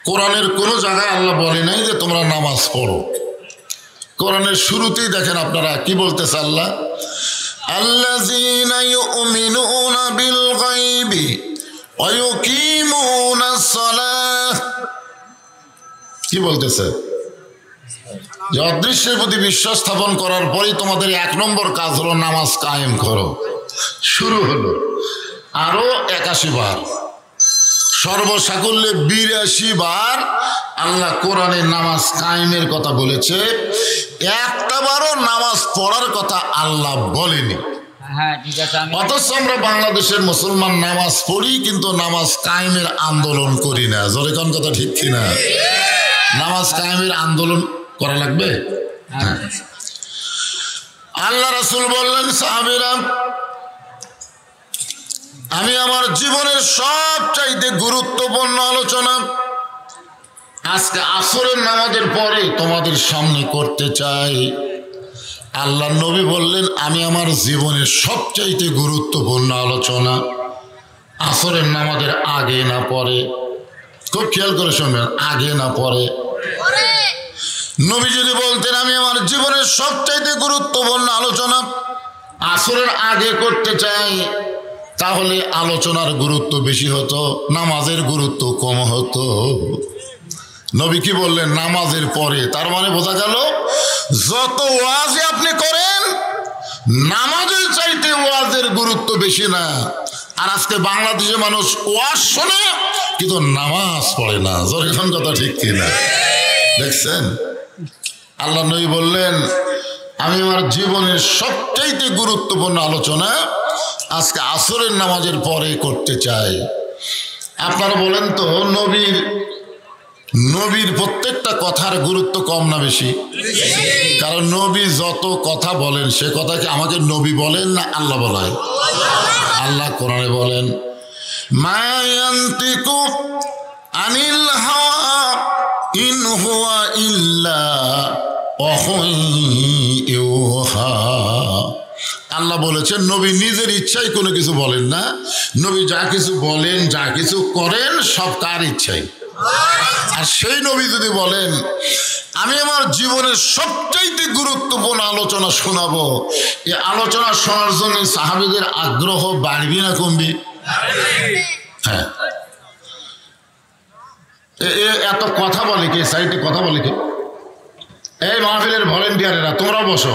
কোরআনের কোনো জায়গায় আল্লাহ বলে নাই যে তোমরা নামাজ পড়ো। কোরআনের শুরুতেই দেখেন আপনারা কি বলতেছে আল্লাহ, আল্লাযীনা ইউমিনুনা বিল গায়বি ওয়া ইউকিমুনাস সালাহ। কি বলতেছে? যে অদৃশ্যের প্রতি বিশ্বাস স্থাপন করার পরেই তোমাদের 1 নম্বর কাজ হলো নামাজ কায়েম করো। শুরু হলো আরো 81 বার, সর্বসাকুল্যে 82 বার আল্লাহ কোরআনে নামাজ কায়েমের কথা বলেছে। একটা বারও নামাজ পড়ার কথা আল্লাহ বলেনি। অথচ আমরা বাংলাদেশের মুসলমান নামাজ পড়ি কিন্তু নামাজ কায়েমের আন্দোলন করি না। জোরে কোন কথা ঠিক কিনা? নামাজ কায়েমের আন্দোলন করা লাগবে। আল্লাহ রাসূল বললেন, সাহাবীরা, আমি আমার জীবনের সবচাইতে গুরুত্বপূর্ণ আলোচনা আজকে আসরের নামাজের পরে তোমাদের সামনে করতে চাই। আল্লাহ নবী বললেন, আমি আমার জীবনের সবচাইতে গুরুত্বপূর্ণ আলোচনা আসরের নামাজের আগে না পরে। খুব খেয়াল করে শুনবেন, আগে না পরে। নবী যদি বলতেন আমি আমার জীবনের সবচাইতে গুরুত্বপূর্ণ আলোচনা আসরের আগে করতে চাই, তাহলে আলোচনার গুরুত্ব বেশি হতো, নামাজের গুরুত্ব কম হতো। নবী কি বললেন? নামাজের পরে। তার মানে বোঝা গেল যত ওয়াজই আপনি করেন নামাজের চাইতে ওয়াজের গুরুত্ব বেশি না। আর আজকে বাংলাদেশে মানুষ ওয়াজ শোনে কিন্তু নামাজ পড়ে না। যখন কথা ঠিক কিনা? দেখছেন, আল্লাহ নবী বললেন আমি আমার জীবনের সবচাইতে গুরুত্বপূর্ণ আলোচনা আজকে আসরের নামাজের পরে করতে চাই। আপনারা বলেন তো, নবীর প্রত্যেকটা কথার গুরুত্ব কম না বেশি? কারণ নবী যত কথা বলেন সে কথা কি আমাকে নবী বলেন না আল্লাহ বলেন? আল্লাহ কোরআনে বলেন, মা ইয়ানতিকু আনিল হাওয়া ইন হুয়া ইল্লা ওয়াহয়ুহা। আল্লাহ বলেছেন নবী নিজের ইচ্ছায় কোনো কিছু বলেন না। নবী যা কিছু বলেন, যা কিছু করেন সব তার ইচ্ছাই। আর সেই নবী যদি বলেন আমি আমার জীবনের সবচাইতে গুরুত্বপূর্ণ আলোচনা শোনাবো, এই আলোচনা শোনার জন্য সাহাবীদের আগ্রহ বাড়বি না কমবি? হ্যাঁ। এত কথা বলে কে? সাইডে কথা বলে কে? এই মাহফিলের ভলেন্টিয়ারেরা তোমরা বসো।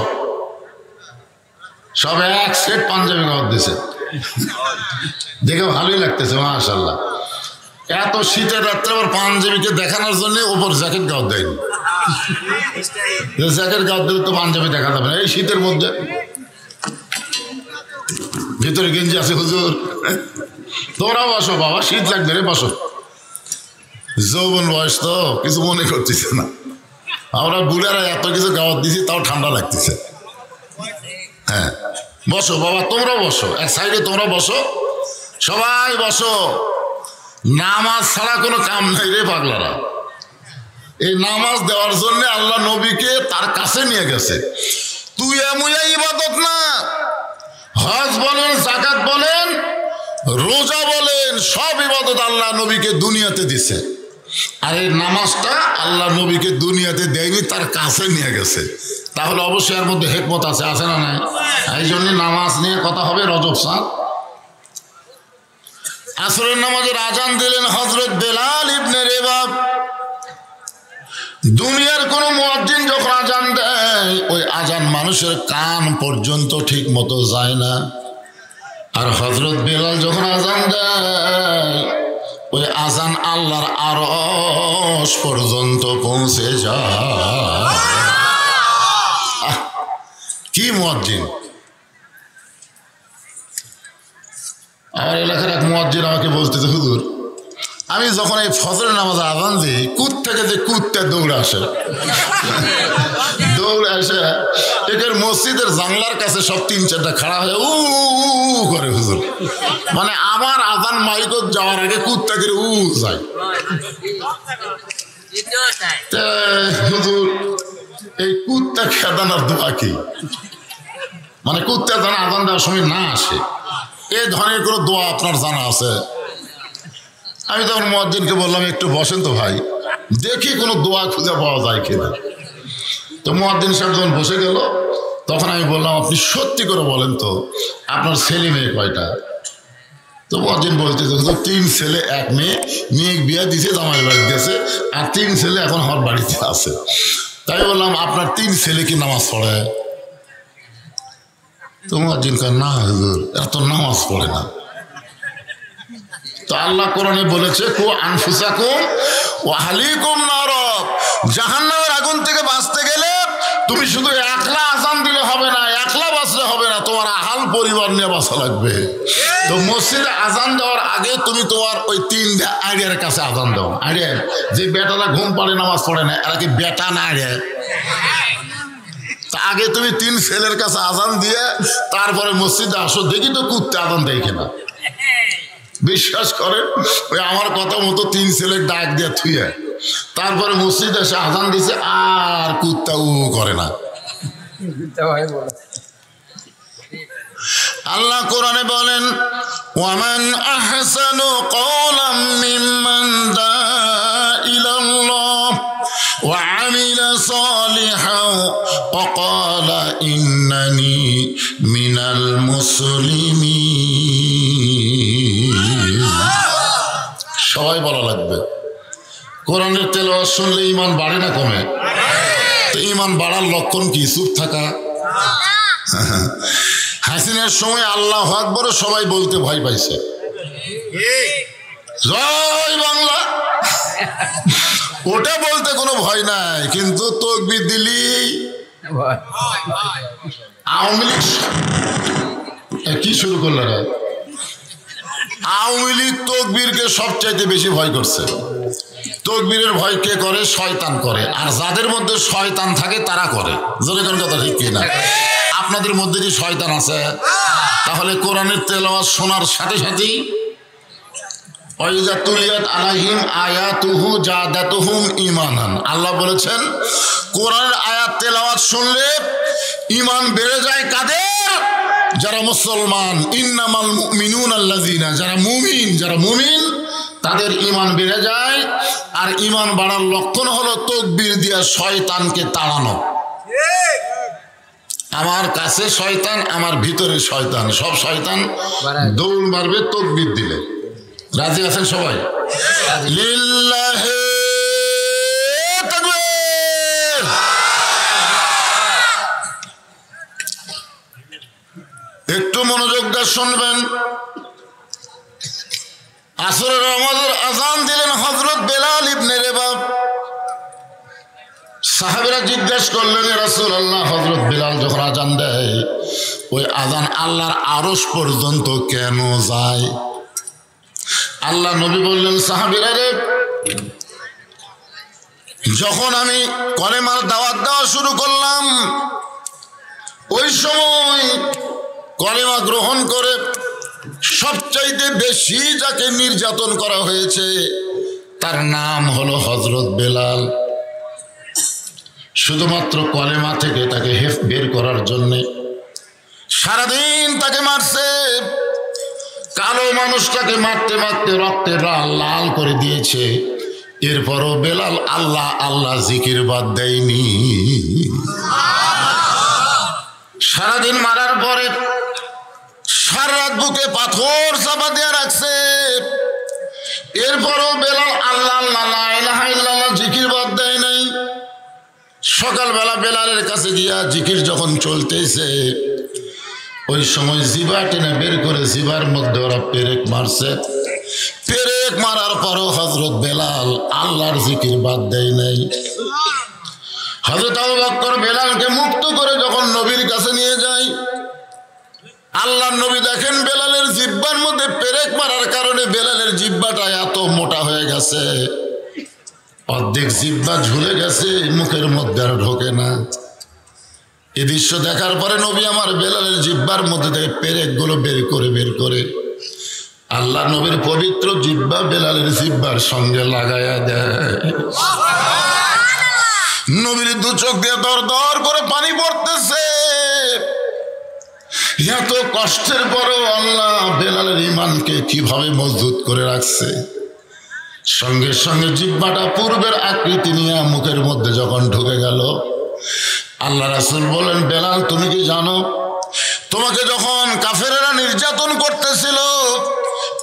সব এক সেট পাঞ্জাবি গাওয়ার দিছে, দেখে ভালোই লাগতেছে মাশাআল্লাহ। এত শীতের রাত্রে আবার পাঞ্জাবিকে দেখানোর জন্য ওপর জ্যাকেট গাওয়ার দেয়নি। জ্যাকেট গাওয়ার দিলে তো পাঞ্জাবি দেখা যাবে না এই শীতের মধ্যে। ভিতরে গেঞ্জি আছে হুজুর। তোমরা বসো বাবা, শীত লাগবে রে, বসো। যৌবন বয়স তো কিছু মনে করতেছে না। আমরা বুড়ারা এত কিছু গাওয়ার দিছি তাও ঠান্ডা লাগতেছে। হ্যাঁ বসো বাবা, তোমরা বসো, এক সাইডে তোমরা বসো, সবাই বসো। নামাজ ছাড়া কোনো কাম নাই রে পাগলারা। এই নামাজ দেওয়ার জন্য আল্লাহ নবীকে তার কাছে নিয়ে গেছে। তুই এমুয়া ইবাদত না, হজ বলেন, যাকাত বলেন, রোজা বলেন, সব ইবাদত আল্লাহ নবীকে দুনিয়াতে দিছে। আর এই নামাজটা আল্লাহ নবীকে দুনিয়াতে দেয়নি, তার কাছে নিয়ে গেছে। তাহলে অবশ্যই এর মধ্যে হিকমত আছে, আছে না নাই? এই জন্য নামাজ নিয়ে কথা হবে রজব সাল। আসরের নামাজের আজান দিলেন হযরত বেলাল ইবনে রেবাব। দুনিয়ার কোন মুয়াজ্জিন যখন আজান দেয় ওই আজান মানুষের কান পর্যন্ত ঠিক মতো যায় না। আর হযরত বেলাল যখন আজান দেয় ওই আজান আল্লাহর আরশ পর্যন্ত পৌঁছে যায়। কি মুয়াজ্জিন! আমার এলাকার এক মুয়াজ্জিন আমাকে বলতেছে, হুজুর আমি যখন এই ফজরের নামাজে আজান দিই কুত থেকে যে কুত্তা দৌড়ে আসে, দৌড়ে আসে এদের মসজিদের জানলার কাছে সব 3-4টা খাড়া হয়ে উ করে হুজুর। মানে আমার আজান মাইকত যাওয়ার আগে কুত্তা করে উ যায়। হুজুর এই কুত্তা খেদানোর দোয়া কি? মানে কুত্তা যেন আজান দেওয়ার সময় না আসে, এই ধরনের কোনো দোয়া আপনার জানা আছে? আমি তখন মুয়াজ্জিনকে বললাম একটু বসেন তো ভাই, দেখি কোনো দোয়া খুঁজে পাওয়া যায় কিনা। তো মুয়াজ্জিন সাহেব যখন বসে গেল তখন আমি বললাম, আপনি সত্যি করে বলেন তো আপনার ছেলে মেয়ে কয়টা? তো মুয়াজ্জিন বলতেছে, 3 ছেলে 1 মেয়ে, মেয়ে বিয়ে দিছে, জামাই বাড়ি দিয়েছে, আর 3 ছেলে এখন আমার বাড়িতে আছে। তাই বললাম, আপনার 3 ছেলে কি নামাজ পড়ে? তো মুয়াজ্জিন কয়, না হুজুর, এত নামাজ পড়ে না। তো আল্লাহ কোরআনে বলেছে, কু আনফুসাকুম ওয়া আহলিকুম নার, জাহান্নামের আগুন থেকে বাঁচতে গেলে তুমি শুধু একলা আযান দিলে হবে না, একলা বাঁচলে হবে না, তোমার আহাল পরিবার নিয়ে বাঁচা লাগবে। তো মসজিদে আযান দেওয়ার আগে তুমি তোমার ওই 3 আইডিয়ার কাছে আযান দাও। আইডিয়া যে বেটারা ঘুম পাড়ে নামাজ পড়ে না, এরা কি বেটা না? আইডিয়া তা আগে তুমি 3 ছেলের কাছে আযান দিয়ে তারপরে মসজিদে আসো, দেখি তো কুত্তে আযান দেয় কিনা। বিশ্বাস করেন, ওই আমার কথা মতো 3 ছেলের ডাক দিয়ে থুয়ে তারপরে মসজিদে এসে আযান দিছে, আর কুত্তা উ করে না। আল্লাহ কোরআনে বলেন, ওয়ামান আহসানু কওলাম মিম্মান দাআ ইলাল্লাহ ওয়া আমিলা সালিহান ওয়া ক্বালা ইন্নানি মিনাল মুসলিমিন। সবাই বলা লাগবে। কোরআনের তেলাওয়াত শুনলে ঈমান বাড়ে না কমে? তো ঈমান বাড়ার লক্ষণ কি? চুপ থাকা। হাসিনার সময় আল্লাহু আকবার সবাই বলতে ভয় পাইছে, জয় বাংলা, ওটা বলতে কোনো ভয় নাই, কিন্তু তাকবীর দিলি আওয়ামী লীগ কি শুরু করলো রে? আওয়ামী লীগ তাকবীরকে সবচাইতে বেশি ভয় করছে। তাকবীরের ভয় কে করে? শয়তান করে, আর যাদের মধ্যে শয়তান থাকে তারা করে। জোরে কোন কথা ঠিক কিনা? আপনাদের মধ্যে কি শয়তান আছে? তাহলে কোরআনের তেলাওয়াত শোনার সাথে সাথেই ওয়াইজা তুলিয়াত আলাইহিম আয়াতুহু জাদাতুহুম ঈমানান, আল্লাহ বলেছেন কোরআনের আয়াত তেলাওয়াত শুনলে ঈমান বেড়ে যায়। কাদের? যারা মুসলমান। ইন্নামাল মুমিনুনা আল্লাযিনা, যারা মুমিন তাদের ঈমান বেড়ে যায়। আর ঈমান বাড়ার লক্ষণ হলো তাকবীর দিয়া শয়তানকে তাড়ানো। আমার কাছে শয়তান, আমার ভিতরে শয়তান, সব শয়তান দৌড় মারবে তাকবীর দিলে। রাজি আছেন সবাই? লিল্লাহি তাকবীর। একটু মনোযোগ দিয়ে শুনবেন। আসরের নামাজের আযান দিলেন হযরত বেলাল ইবনে রেবাব। সাহাবীরা জিজ্ঞেস করলেন, ইয়া রাসূলুল্লাহ, হযরত বেলাল যখন আযান দেয় ওই আযান আল্লাহর আরশ পর্যন্ত কেন যায়? আল্লাহ নবী বললেন, সাহাবীরা রে, যখন আমি কলেমার দাওয়াত দেওয়া শুরু করলাম ওই সময় কলেমা গ্রহণ করে সবচাইতে বেশি যাকে নির্যাতন করা হয়েছে তার নাম হলো হযরত বেলাল। শুধুমাত্র কলেমা থেকে তাকে বের করার জন্যে সারাদিন তাকে মারছে। কালো মানুষটাকে মারতে মারতে রক্তের লাল করে দিয়েছে। এরপরও বেলাল আল্লাহ আল্লাহ জিকির বাদ দেয়নি। সারাদিন মারার পরে সারা রাত বুকে পাথর চাপা দিয়ে রাখছে। এরপরও বেলাল আল্লাহ আল্লাহ লা ইলাহা ইল্লাল্লাহ জিকির বাদ দেয় নাই। সকালবেলা বেলালের কাছে গিয়া জিকির যখন চলতেছে ওই সময় জিবা টেনে বের করে জিবার মধ্যে ওরা পেরেক মারছে। পেরেক মারার পরও হযরত বেলাল আল্লাহর জিকির বাদ দেয় নাই। হযরত আবু বকর বেলালকে মুক্ত করে যখন নবীর কাছে নিয়ে যায়, আল্লাহর নবী দেখেন বেলালের জিহ্বার মধ্যে পেরেক মারার কারণে বেলালের জিহ্বাটা এত মোটা হয়ে গেছে, অর্ধেক জিহ্বা ঝুলে গেছে, মুখের মধ্যে আর ঢোকে না। এই দৃশ্য দেখার পরে নবী আমার বেলালের জিহ্বার মধ্যে থেকে পেরেকগুলো বের করে আল্লাহ নবীর পবিত্র জিহ্বা বেলালের জিহ্বার সঙ্গে লাগায়া দেয়। নবীর দু চোখ দিয়ে দর দর করে পানি পড়তেছে। এত কষ্টের পরেও আল্লাহ বেলালের ঈমানকে কিভাবে মজবুত করে রাখছে। সঙ্গে সঙ্গে জিহ্বাটা পূর্বের আকৃতি নিয়ে মুখের মধ্যে যখন ঢুকে গেল, আল্লাহ রাসূল বলেন, বেলাল তুমি কি জানো তোমাকে যখন কাফেরেরা নির্যাতন করতেছিল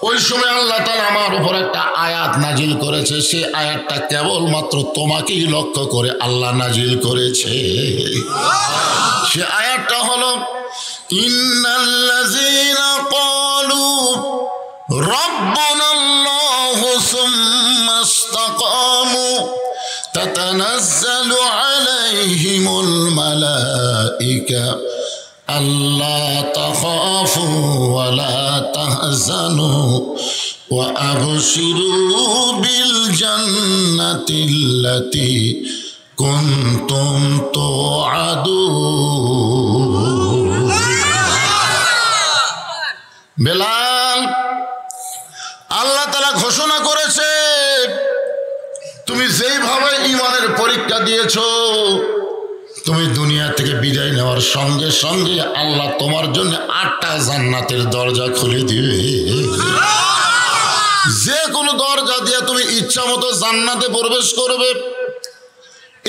ওই সময় আল্লাহ তাআলা আমার উপর একটা আয়াত নাজিল করেছে, সেই আয়াতটা কেবলমাত্র তোমাকেই লক্ষ্য করে আল্লাহ নাজিল করেছে। সে আয়াতটা হলো, ইন্নাল্লাযীনা ক্বালু রাব্বুনাল্লাহু সুম্মা ইসতাকামু তাতানাজ্জালু আলাইহিমুল মালাইকা আল্লা তাখাফু ওয়া লা তাহজানু ওয়া আবশিরু বিল জান্নাতিল্লাতী কুনতুম তুআদুন। বেলাল, আল্লাহ তাআলা ঘোষণা করেছে তুমি যেইভাবে ঈমানের পরীক্ষা দিয়েছো, তুমি দুনিয়া থেকে বিদায় নেওয়ার সঙ্গে সঙ্গে আল্লাহ তোমার জন্য 8টা জান্নাতের দরজা খুলে দিবে। যে কোনো দরজা দিয়ে তুমি ইচ্ছা মতো জান্নাতে প্রবেশ করবে।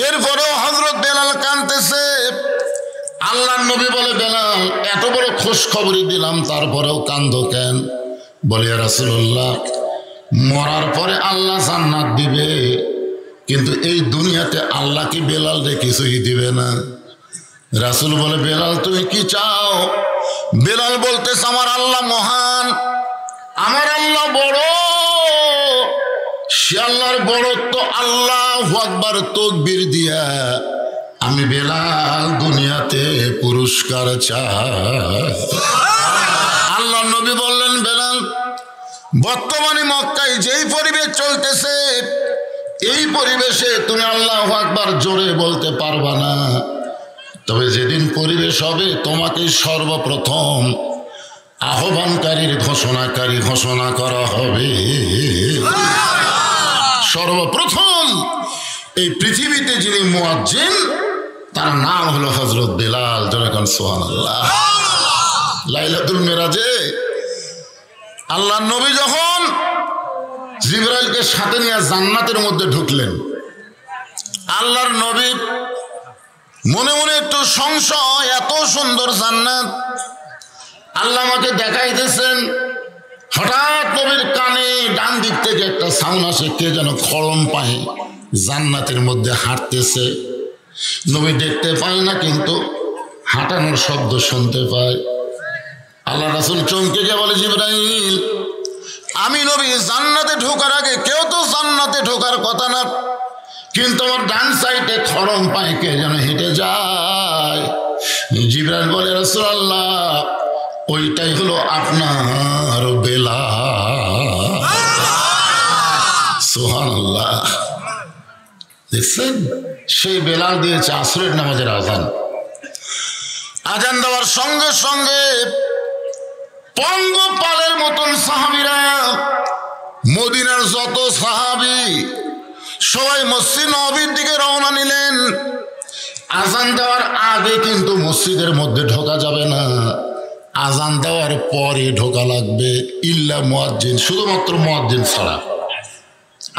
এরপরেও হযরত বেলাল কাঁদতেছে। আল্লাহর নবী বলে, বেলাল এত বড় খুশ খবরই দিলাম তারপরেও কাঁদো কেন? বলে, ইয়া রাসূলুল্লাহ, মরার পরে আল্লাহ জান্নাত দিবে, কিন্তু এই দুনিয়াতে আল্লাহ কি বেলালকে কিছুই দিবে না? রাসূল বলে, বেলাল তুমি কি চাও? বেলাল বলতেছে, আমার আল্লাহ মহান, আমার আল্লাহ বড়, সে আল্লাহর বড়ত্ব আল্লাহু আকবার তাকবীর দিয়া আমি বেলাল দুনিয়াতে পুরস্কার চাই। আল্লাহর নবী বললেন, বেলাল বর্তমানে মক্কায় যেই পরিবেশ চলতেছে এই পরিবেশে তুমি আল্লাহু আকবার জোরে বলতে পারবা না, তবে যেদিন পরিবেশ হবে তোমাকে সর্বপ্রথম আহ্বানকারীর ঘোষণাকারী ঘোষণা করা হবে। সর্বপ্রথম এই পৃথিবীতে যিনি মুয়াজ্জিন তার নাম হলো হযরত বেলাল। যেরকম সুবহানাল্লাহ। লাইলাতুল মিরাজে আল্লাহর নবী যখন জিবরাইলকে সাথে নিয়ে জান্নাতের মধ্যে ঢুকলেন, আল্লাহর নবী মনে মনে একটু সংশয়, এত সুন্দর জান্নাত আল্লাহ আমাকে দেখাইতেছেন। হঠাৎ নবীর কানে ডান দিক থেকে একটা সাউন্ড আসে, কে যেন খড়ম পায়ে জান্নাতের মধ্যে হাঁটতেছে। নবী দেখতে পায় না, কিন্তু হাঁটানোর শব্দ শুনতে পায়। আল্লাহ রাসূল চমকে গিয়ে বলে, জিবরাইল আমি নবী জান্নাতে ঢোকার আগে, কেউ তো জান্নাতে ঢোকার কথা না, কিন্তু আমার ডান সাইডে খড়ম পায়ে কে যেন হেঁটে যায়। জিবরাইল বলে, রাসূলুল্লাহ ওইটাই হলো আপনার বেলাল। সুবহানাল্লাহ। দেখছেন, সেই বেলাল দিয়েছে আসরের নামাজের আজান। আজান দেওয়ার সঙ্গে সঙ্গে পঙ্গপালের মতন সাহাবীরা, মদিনার যত সাহাবী সবাই মসজিদ নববীর দিকে রওনা নিলেন। আজান দেওয়ার আগে কিন্তু মসজিদের মধ্যে ঢোকা যাবে না, আজান দেওয়ার পরে ঢোকা লাগবে। ইল্লা মুয়াজ্জিন, শুধুমাত্র মুয়াজ্জিন ছাড়া।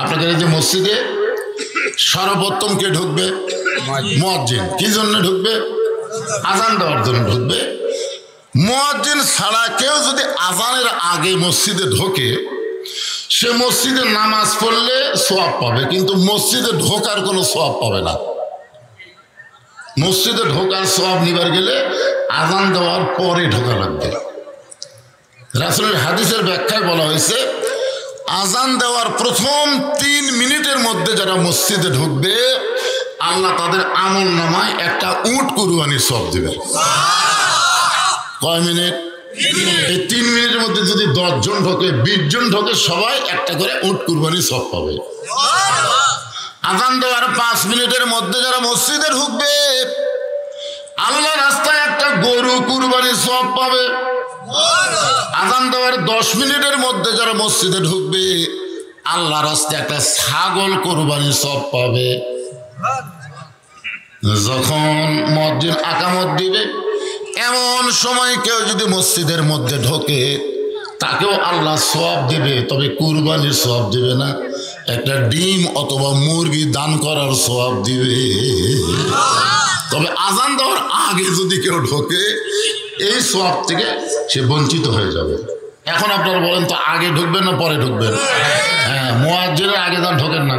আপনাদের এই যে মসজিদে সর্বপ্রথম কে ঢুকবে? মুয়াজ্জিন। কি জন্য ঢুকবে? আজান দেওয়ার জন্য ঢুকবে। মুয়াজ্জিন ছাড়া কেউ যদি আজানের আগে মসজিদে ঢোকে, সে মসজিদে নামাজ পড়লে সওয়াব পাবে, কিন্তু মসজিদে ঢোকার কোনো সওয়াব পাবে না। মসজিদে ঢোকার সওয়াব নিবার গেলে আজান দেওয়ার পরে ঢোকা লাগবে। রাসূলের হাদিসের ব্যাখ্যায় বলা হয়েছে, আজান দেওয়ার প্রথম 3 মিনিটের মধ্যে যারা মসজিদে ঢুকবে আল্লাহ তাদের আমল নামায় একটা উট কুরবানির সওয়াব দেবে। কয় মিনিট? এই 3 মিনিটের মধ্যে যদি 10 জন ঢোকে, 20 জন ঢোকে, সবাই একটা করে উট কুরবানির সওয়াব পাবে। আজান দেওয়ার 5 মিনিটের মধ্যে যারা মসজিদে ঢুকবে আল্লাহ রাস্তায় একটা গরু কুরবানির সওয়াব পাবে। আজান দেওয়ার 10 মিনিটের মধ্যে যারা মসজিদে ঢুকবে আল্লাহ রাস্তায় একটা ছাগল কুরবানির সওয়াব পাবে। যখন মুয়াজ্জিন আকামত দিবে এমন সময় কেউ যদি মসজিদের মধ্যে ঢোকে তাকেও আল্লাহ সওয়াব দিবে, তবে কুরবানির সওয়াব দিবে না। একটা ডিম অথবা মুরগি দান করার সওয়াব দিবে। তবে আজান দেওয়ার আগে যদি কেউ ঢোকে এই সওয়াব থেকে সে বঞ্চিত হয়ে যাবে। এখন আপনারা বলেন তো আগে ঢুকবেন না পরে ঢুকবেন? হ্যাঁ, মুয়াজ্জিনের আগে যান, ঢোকেন না।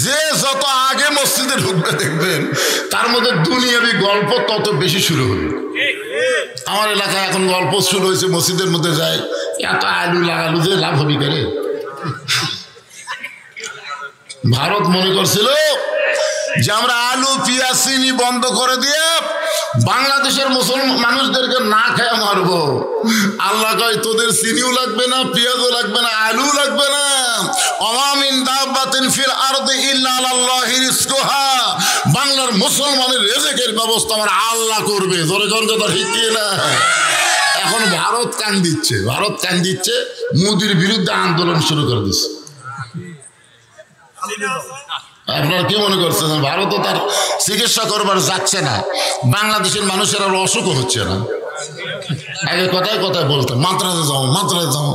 যে যত আগে মসজিদে ঢুকবে দেখবেন তার মধ্যে দুনিয়াবি গল্প তত বেশি শুরু হবে। আমার এলাকায় এখন গল্প শুরু হয়েছে, মসজিদের মধ্যে যায়, এত আলু লাগালু যে লাভ হবি করে। ভারত মনে করছিল যে আমরা আলু পেঁয়াজ চিনি বন্ধ করে দিয়ে বাংলাদেশের মুসলমান মানুষদেরকে না খেয়ে মারবো। আল্লাহ কয় তোদের চিনিও লাগবে না, পেঁয়াজও লাগবে না, আলু লাগবে না। ওয়া মিন দাব্বাতিন ফিল আরদি ইল্লা আলাল্লাহি রিজকুহা। বাংলার মুসলমানের রিজকের ব্যবস্থা আমার আল্লাহ করবে। জোরে জোরে কথা ঠিক কি না? এখন ভারত কান দিচ্ছে, ভারত কান দিচ্ছে, মোদির বিরুদ্ধে আন্দোলন শুরু করে দিচ্ছে। আপনারা কি মনে করছেন ভারতও তার চিকিৎসা করবার যাচ্ছে না? বাংলাদেশের মানুষের আর অসুখও হচ্ছে না। আগে কথায় কথায় বলতো মাদ্রাজে যাও, মাদ্রাজে যাও,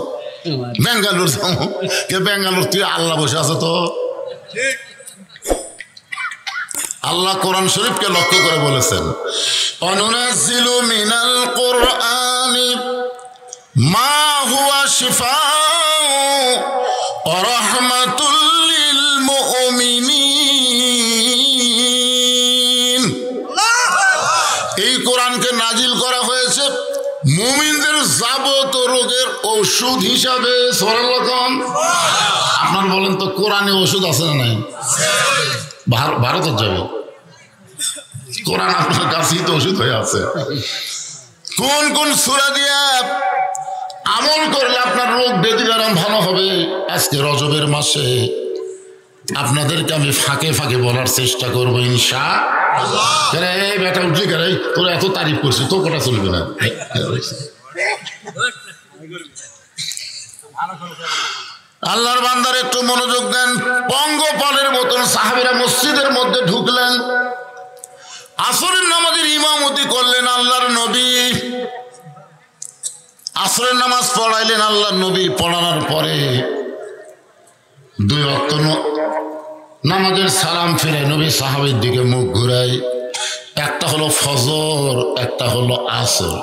বেঙ্গালুর যাও। কে বেঙ্গালুর? তুই আল্লাহ বসে আছে তো। আল্লাহ কোরআন শরীফকে লক্ষ্য করে বলেছেন, অনুনাজ্জিলু মিনাল কুরআনি মা হুয়া শিফাউ ওয়া রাহমাতুল লিল মুমিনিন। এই কোরআনকে নাজিল করা হয়েছে মুমিনদের যাবতীয় রোগের ঔষধ হিসাবে। আপনার বলেন তো কোরআনে ওষুধ আছে না নাই? ভারতে যাবে কোরআন আপনার কাছেই তো ওষুধ হয়ে আছে। কোন কোন সূরা দিয়ে আমল করলে আপনার রোগ ব্যাধি আরাম ভালো হবে? আজকে রজবের মাসে আপনাদেরকে আমি ফাঁকে ফাঁকে বলার চেষ্টা করবো ইনশাআল্লাহ। এই বেটা উঠলি কেন? তোরা এত তারিফ করছিস, তো কোটা চলবে না। আল্লাহর বান্দার একটু মনোযোগ দেন। পঙ্গপালের মতন সাহাবীরা মসজিদের মধ্যে ঢুকলেন, আসরের নামাজের ইমামতি করলেন আল্লাহর নবী। আসরের নামাজ পড়াইলেন আল্লাহর নবী। পড়ানোর পরে 2 ওয়াক্ত নামাজের সালাম ফিরে নবী সাহাবীর দিকে মুখ ঘুরাই। একটা হলো ফজর, একটা হলো আসর।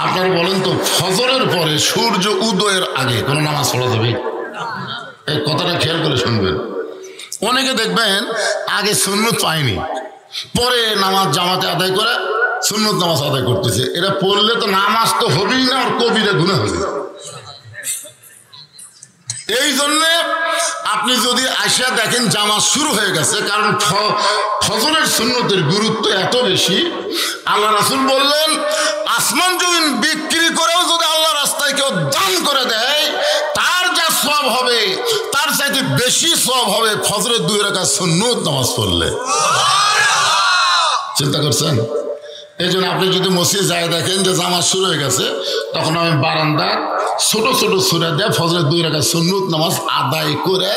আপনারা বলেন তো ফজরের পরে সূর্য উদয়ের আগে কোন নামাজ পড়া যাবে? এই কথাটা খেয়াল করে শুনবেন। অনেকে দেখবেন আগে সুন্নত পায়নি, পরে নামাজ জামাতে আদায় করে সুন্নত নামাজ আদায় করতেছে। এটা পড়লে তো নামাজ তো হবেই না, আর কবিরা গুনাহ হবে। এই জন্যে আপনি যদি আসিয়া দেখেন জামাত শুরু হয়ে গেছে, কারণ ফজরের সুন্নতের গুরুত্ব এত বেশি। আল্লাহ রাসূল বললেন আসমান জমিন বিক্রি করেও যদি আল্লাহ রাস্তায় কেউ দান করে দেয় তার যা সওয়াব হবে তার চাইতে বেশি সওয়াব হবে ফজরের 2 রাকাত সুন্নত নামাজ পড়লে। চিন্তা করছেন? এই জন্য আপনি যদি মসজিদে যায় দেখেন যে জামাত শুরু হয়ে গেছে, তখন আমি বারান্দা ছোট ছোট সূরা দিয়ে ফজরের 2 রাকাত সুন্নত নামাজ আদায় করে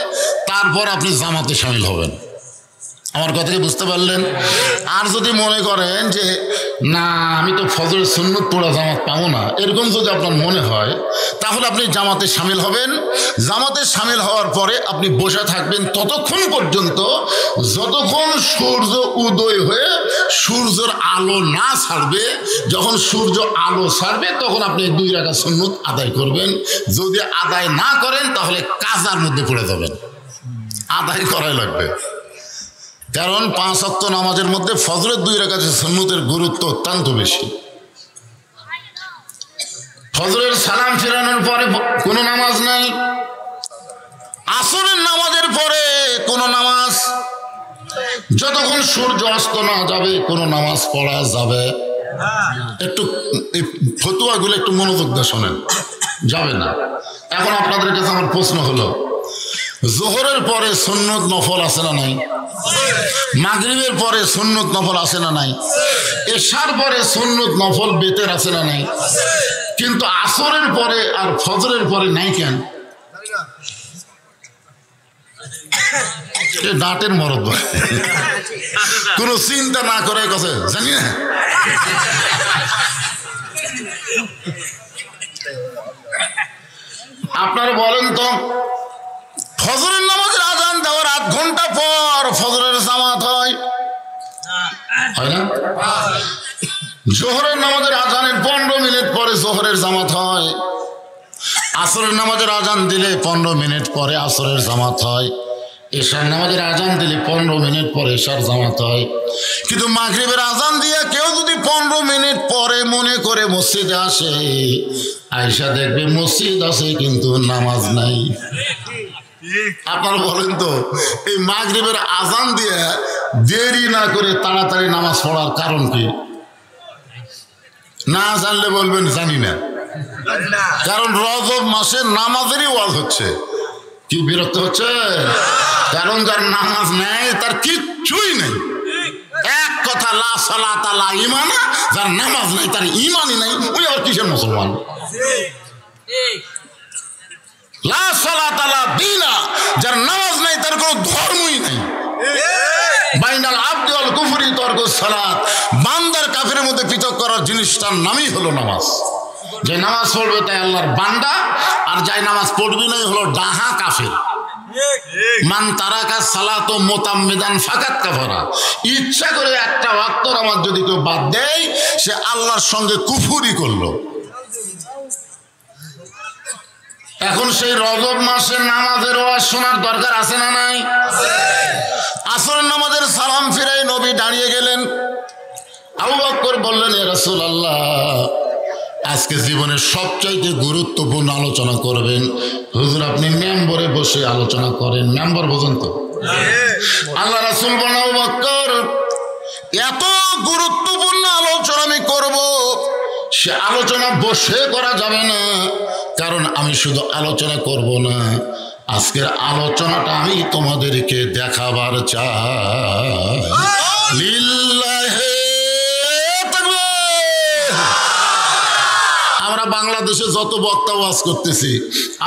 তারপর আপনি জামাতে শামিল হবেন। আমার কথা কি বুঝতে পারলেন? আর যদি মনে করেন যে না আমি তো ফজরের সুন্নত পড়া জামাত পাবো না, এরকম যদি আপনার মনে হয়, তাহলে আপনি জামাতে শামিল হবেন। জামাতে শামিল হওয়ার পরে আপনি বসে থাকবেন ততক্ষণ পর্যন্ত যতক্ষণ সূর্য উদয় হয়ে সূর্যের আলো না ছাড়বে। যখন সূর্য আলো ছাড়বে তখন আপনি 2 রাকাত সুন্নত আদায় করবেন। যদি আদায় না করেন তাহলে কাজার মধ্যে পড়ে যাবেন। আদায় করাই লাগবে, কারণ 5 ওয়াক্ত নামাজের মধ্যে ফজরের 2 রাকাত সুন্নতের গুরুত্ব অত্যন্ত বেশি। ফজরের সালাম ফেরানোর পরে কোনো নামাজ নাই, আসরের নামাজের পরে কোনো নামাজ, যতক্ষণ সূর্য অস্ত না যাবে কোনো নামাজ পড়া যাবে। একটু এই ফতুয়াগুলো একটু মনোযোগ দিয়ে শোনেন, যাবে না। এখন আপনাদের কাছে আমার প্রশ্ন হলো, জোহরের পরে সুন্নত নফল আছে না নাই? মাগরিবের পরে সুন্নত নফল আছে না নাই? এশার পরে সুন্নত নফল বেতের আছে না নাই? কিন্তু আসরের পরে আর ফজরের পরে নাই কেন? দাঁতের মরদ কোনো চিন্তা না করে কথা জানি না। আপনারা বলেন তো, ফজরের নামাজের আজান দেওয়ার 8 ঘন্টা পর ফজরের জামাত হয় না? জোহরের নামাজের আজানের 15 মিনিট পরে জোহরের জামাত হয়। আসরের নামাজের আজান দিলে 15 মিনিট পরে আসরের জামাত হয়। এশার নামাজের আজান দিলে 15 মিনিট পরে এশার জামাত হয়। কিন্তু মাগরিবের আজান দিয়ে কেউ যদি 15 মিনিট পরে মনে করে মসজিদে আসে, আয়েশা দেখবে মসজিদ আছে কিন্তু নামাজ নাই। আপনারা বলেন তো, এই মাগরিবের আজান দিয়ে দেরি না করে তাড়াতাড়ি নামাজ পড়ার কারণ কি? না জানলে বলবেন জানি না। কারণ রজব মাসে নামাজেরই ওয়াজ হচ্ছে। কি বিরক্ত হচ্ছে? কারণ যার নামাজ নেই তার কিচ্ছুই নেই। এক কথা, লা সালাতা লা ঈমান, যার নামাজ নেই তার ঈমানই নেই, ওই আবার কিসের মুসলমান? লা সালাতা লা দীনা, যার নামাজ নেই তার কোনো ধর্মই নেই। বাইনাল আবদি ওয়াল কুফরি তরকুস সালাত, বান্দার কাফেরের মধ্যে পৃথক করার জিনিসটার নামই হলো নামাজ। যে নামাজ পড়বে তাই আল্লাহর বান্দা, আর যাই নামাজ পড়বি নাই হলো ডাহা কাফের। মান তারাকা সালাত মুতাম্মিদান ফাকাত কাফারা, ইচ্ছা করে একটা ওয়াক্ত নামাজ যদি কেউ বাদ দেয় সে আল্লাহর সঙ্গে কুফরি করলো। এখন সেই রজব মাসের নামাজের ওয়াজ শোনার দরকার আছে না নাই? আসরের নামাজের সালাম ফিরাই নবী দাঁড়িয়ে গেলেন। আবু বকর বললেন, ইয়া রাসূলুল্লাহ, আজকে জীবনের সবচাইতে গুরুত্বপূর্ণ আলোচনা করবেন। হুজুর আপনি মেম্বরে বসে আলোচনা করেন। মেম্বর বোঝেন তো? আল্লাহ রাসূল বলেন, আবু বকর, এত গুরুত্বপূর্ণ আলোচনা আমি করব, সে আলোচনা বসে করা যাবে না। কারণ আমি শুধু আলোচনা করব না, আজকের আলোচনাটা আমি তোমাদেরকে দেখাবার চাই। লিল্লাহি তাকবীর। আমরা বাংলাদেশে যত বক্তা ওয়াজ করতেছি,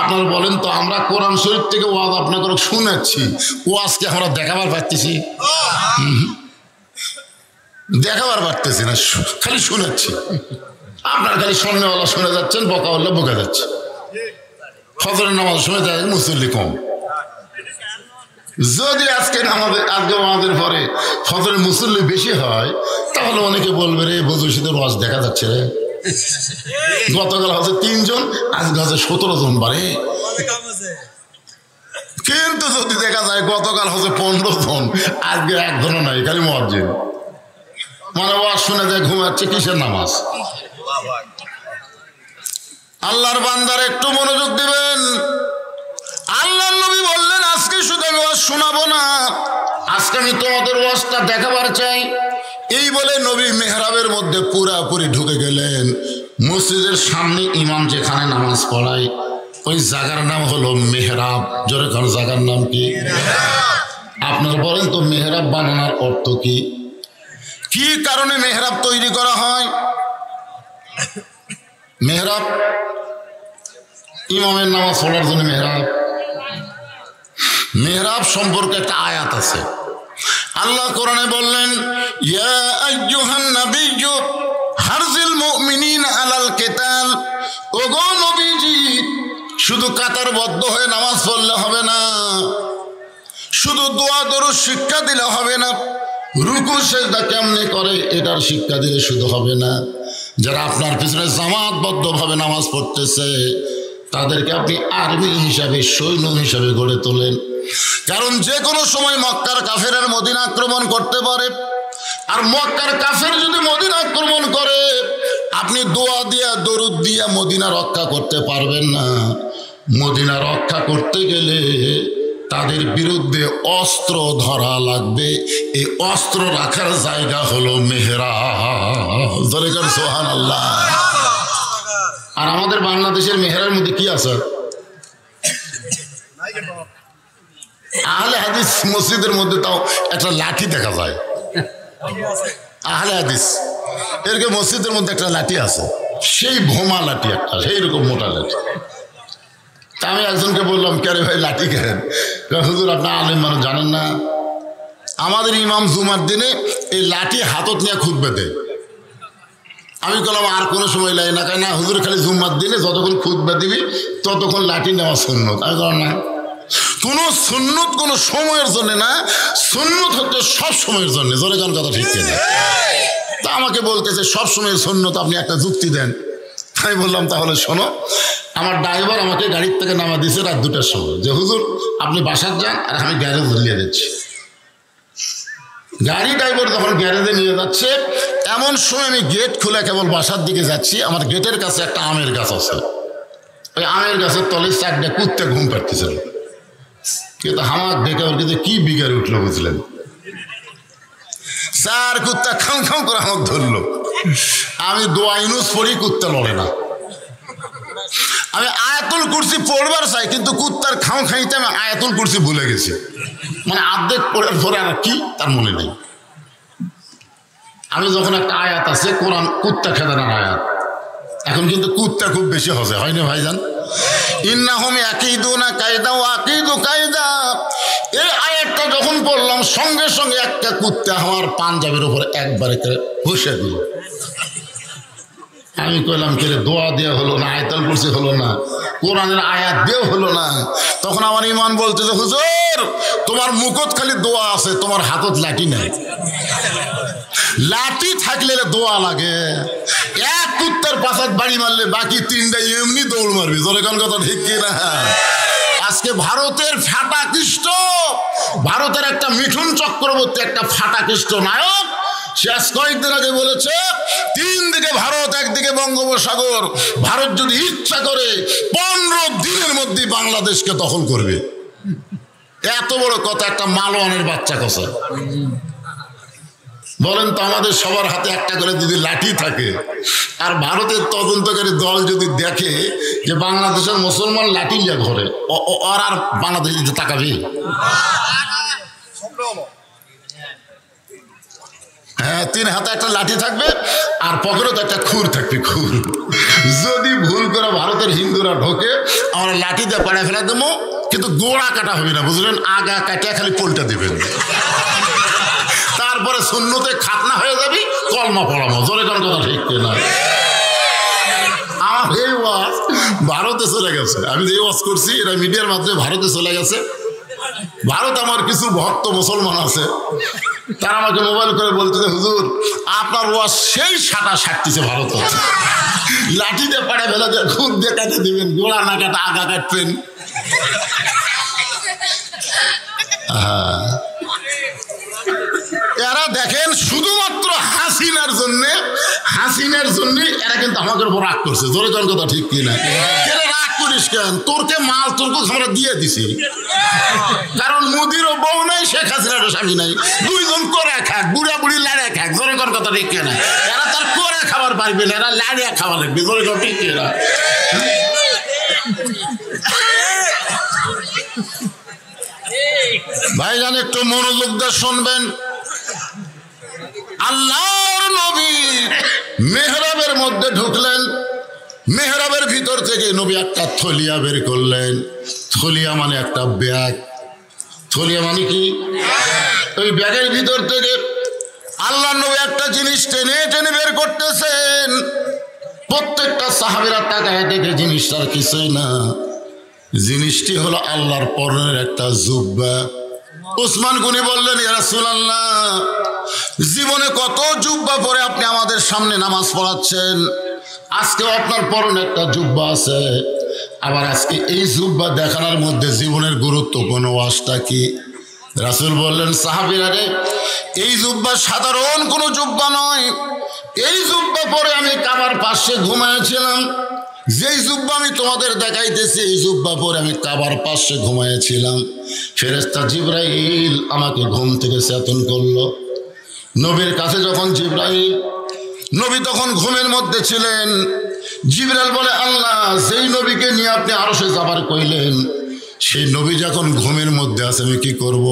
আপনারা বলেন তো, আমরা কোরআন শরীফ থেকে ওয়াজ আপনাকে শুনেছি, ওয়াজকে আমরা দেখাবার পারতেছি? দেখাবার পারতেছি না, খালি শুনেছি। আপনার খালি সামনেওয়ালা শুনে যাচ্ছেন, বকাওয়ালা বকে যাচ্ছে। ফজরের নামাজ শুনে যায় মুসল্লি কম। যদি আজকে আমাদের পরে ফজরের মুসল্লি বেশি হয়, তাহলে অনেকে বলবে, রে বজুশীদের ওয়াজ দেখা যাচ্ছে রে। গতকাল হচ্ছে 3 জন, আজকে হচ্ছে 17 জন বাড়ে। কিন্তু যদি দেখা যায় গতকাল হচ্ছে 15 জন, আজকে 1 জনও নাই, খালি মুয়াজ্জিন। মানে ওয়াজ শুনে যায় ঘুমাচ্ছে, কিসের নামাজ? আল্লাহর বান্দার একটু মনোযোগ দিবেন। আল্লাহর নবী বললেন, আজকে শুধু আমি ওয়াজ শোনাবো না, আজকে আমি তোমাদের ওয়াজটা দেখাবার চাই। এই বলে নবী মেহরাবের মধ্যে পুরাপুরি ঢুকে গেলেন। মসজিদের সামনে ইমাম যেখানে নামাজ পড়ায় ওই জায়গার নাম হলো মেহরাব। জোরে কোন জায়গার নাম কি? আপনারা বলেন তো, মেহরাব বানানোর অর্থ কি? কি কারণে মেহরাব তৈরি করা হয়? মেহরাব ইমামের নামাজ পড়ার জন্য মেহরাব। মেহরাব সম্পর্কে একটা আয়াত আছে। আল্লাহ কোরআনে বললেন, ইয়া আইয়ুহান নাবিয়্যু হারজিল মুমিনিনা আলাল কিতাল। ওগো নবীজি, শুধু কাতারবদ্ধ হয়ে নামাজ পড়লে হবে না, শুধু দোয়া দরুদ শিক্ষা দিলে হবে না, রুকু সেজদা কেমনে করে এটার শিক্ষা দিলে শুধু হবে না। যারা আপনার পিছনে জামাতবদ্ধভাবে নামাজ পড়তেছে তাদেরকে আপনি আর্মি হিসাবে, সৈন্য হিসাবে গড়ে তোলেন। কারণ যে কোনো সময় মক্কার কাফেরের মদিনা আক্রমণ করতে পারে। আর মক্কার কাফের যদি মদিনা আক্রমণ করে, আপনি দোয়া দিয়া দরুদ দিয়া মদিনা রক্ষা করতে পারবেন না। মদিনা রক্ষা করতে গেলে তাদের বিরুদ্ধে অস্ত্র ধরা লাগবে। এই অস্ত্র রাখার জায়গা হলো মেহরাব। সুবহানাল্লাহ। আর আমাদের বাংলাদেশের মেহরাবের মধ্যে কি আছে? আহলে হাদিস মসজিদের মধ্যে তাও একটা লাঠি দেখা যায়। আহলে হাদিস এরকে মসজিদের মধ্যে একটা লাঠি আছে, সেই ভোমা লাঠি একটা, সেই রকম মোটা লাঠি। তা আমি একজনকে বললাম, কে রে ভাই লাঠি কেন? হুজুর আপনার আলেম মানুষ জানেন না, আমাদের ইমাম জুমার দিনে এই লাঠি হাতত নিয়ে খুতবা দেয়। আমি বললাম আর কোনো সময় লাগে না, কেন হুজুর খালি জুম্মার দিনে যতক্ষণ খুতবা দিবি ততক্ষণ লাঠি নেওয়া সুন্নত। আমি বললাম না, কোনো সুন্নত কোনো সময়ের জন্য না, সুন্নত হচ্ছে সব সময়ের জন্য। জোরে গান কথা ঠিক কিনা? তা আমাকে বলতেছে সব সময়ের সুন্নত, আপনি একটা যুক্তি দেন। আমি বললাম তাহলে শোনো, আমার ড্রাইভার আমাকে গাড়ির থেকে নামা দিয়েছে রাত 2টার সময়, যে হুজুর আপনি বাসার যান আর আমি গ্যারেজ নিয়ে যাচ্ছি। গাড়ি ড্রাইভার যখন গ্যারেজে নিয়ে যাচ্ছে, এমন সময় আমি গেট খুলে কেবল বাসার দিকে যাচ্ছি, আমার গেটের কাছে একটা আমের গাছ আছে। ওই আমের গাছের তলে 4টা কুত্তে ঘুম পাড়তেছিল। কিন্তু আমার দেখে ওর কিন্তু কি বিগাড়ে উঠলো বুঝলেন? 4 কুত্তা খাও খাও করে আমাকে ধরলো। আমি দোয়া ইউনুস পড়ি, কুত্তা লড়ে না। আমি আয়াতুল কুরসি পড়বার চাই, কিন্তু কুত্তার খাও খাইতে আমি আয়াতুল কুরসি ভুলে গেছি। মানে অর্ধেক পড়ার পরে আর কি তার মনে নেই। আমি যখন একটা আয়াত আছে কোরআন কুত্তা খেদানোর আয়াত, এখন কিন্তু কুত্তা খুব বেশি হসে, হয় না ভাইজান? ইন্নাহুম ইয়াকিদুনা কায়দা ওয়া আকিদু কায়দা, এই আয়াতটা যখন পড়লাম সঙ্গে সঙ্গে একটা কুত্তা আমার পাঞ্জাবের উপর একবারে করে বসে দিল। আমি কইলাম কে দোয়া দেওয়া হলো না, আয়াতুল কুরসি হলো না, কোরআনের আয়াত দিয়েও হলো না। তখন আমার ইমান বলতে যে হুজুর তোমার মুখত খালি দোয়া আছে, তোমার হাতত লাঠি নাই। লাঠি থাকলে দোয়া লাগে। এক কুত্তার পাশাত বাড়ি মারলে বাকি 3টা এমনি দৌড় মারবি। জোরে কোন কথা ঠিক কিনা? আজকে ভারতের ফাটাকৃষ্ট, ভারতের একটা মিঠুন চক্রবর্তী একটা ফাটাকৃষ্ট নায়ক, সে আজ কয়েকদিন আগে বলেছে 3 দিকে ভারত, একদিকে বঙ্গোপসাগর, ভারত যদি ইচ্ছা করে 15 দিনের মধ্যে বাংলাদেশকে দখল করবে। এত বড় কথা একটা মালওয়ানের বাচ্চা কথা। বলেন তো, আমাদের সবার হাতে একটা করে যদি লাঠি থাকে, আর ভারতের তদন্তকারী দল যদি দেখে যে বাংলাদেশের মুসলমান লাঠি নিয়ে ঘরে, ওর আর বাংলাদেশ দিতে তাকাবে? হ্যাঁ, 3 হাতে একটা লাঠি থাকবে আর পকেটে একটা খুর থাকবে, খুর। যদি ভুল করে ভারতের হিন্দুরা ঢোকে, আমরা লাঠি দিয়ে পাড়া ফেলা দেবো, কিন্তু গোড়া কাটা হবে না, বুঝলেন? আগা কাটিয়া খালি পোলটা দেবেন। তারপরে সুন্নতে খাতনা হয়ে যাবি, কলমা পড়াবো। জোরে কোন কথা ঠিক কিনা? আমার এই ওয়াজ ভারতে চলে গেছে। আমি যে ওয়াজ করছি এটা মিডিয়ার মাধ্যমে ভারতে চলে গেছে। ভারত আমার কিছু ভক্ত মুসলমান আছে, তারা আমাকে মোবাইল করে বলতেছে হুজুর আপনার ওয়াজ সেই সাটা সাটতেছে ভারত। লাঠি দিয়ে পাড়ে ফেলা দিয়ে খুদ দিয়ে কাটে দিবেন, গোড়া না কাটা আগা কাটবেন। এরা দেখেন শুধুমাত্র হাসিনার জন্য এরা কিন্তু আমাদের উপর রাগ করছে। জোরে কোন কথা ঠিক কিনা? রাগ করিস কেন? তোরকে মাল তোরকে আমরা দিয়ে দিছি, কারণ মোদিরও বউ নাই, শেখ হাসিনারও স্বামী নাই, 2 জন করে খাক, বুড়া বুড়ি লাড়ে খাক। জোরে কোন কথা ঠিক কিনা? এরা তার করে খাবার পারবে না, এরা লাড়িয়া খাওয়া লাগবে। জোরে কোন ঠিক কিনা? ভাইজান একটু মনোযোগ দিয়ে শুনবেন। আল্লাহর নবী মেহরাবের মধ্যে ঢুকলেন, মেহরাবের ভিতর থেকে নবী একটা থলিয়া বের করলেন। থলিয়া মানে একটা ব্যাগ। থলিয়া মানে কি? ওই ব্যাগের ভিতর থেকে আল্লাহর নবী একটা জিনিস টেনে টেনে বের করতেছেন। প্রত্যেকটা সাহাবীরা তাকায় দেখে জিনিসটার কিছুই না, জিনিসটি হলো আল্লাহর পরনের একটা জুব্বা। উসমান গনি বললেন ইয়া রাসূলুল্লাহ, জীবনে কত জুব্বা পরে আপনি আমাদের সামনে নামাজ পড়াচ্ছেন, আজকেও আপনার পরনে একটা জুব্বা আছে, আবার আজকে এই জুব্বা দেখানোর মধ্যে জীবনের গুরুত্বপূর্ণ ওয়াজটা কি? রাসূল বললেন সাহাবীরা রে, এই জুব্বা সাধারণ কোনো জুব্বা নয়। এই জুব্বা পরে আমি কাবার পাশে ঘুমাইছিলাম। যেই জুব্বা আমি তোমাদের দেখাইতেছি, এই জুব্বা পরে আমি কাবার পাশে ঘুমাইছিলাম। ফেরেশতা জিবরাইল আমাকে ঘুম থেকে চেতন করলো। নবীর কাছে যখন জিবরাইল, নবী তখন ঘুমের মধ্যে ছিলেন। জিবরাইল বলে আল্লাহ যেই নবীকে নিয়ে আপনি আরশে যাবার কইলেন, সেই নবী যখন ঘুমের মধ্যে আছে আমি কি করব?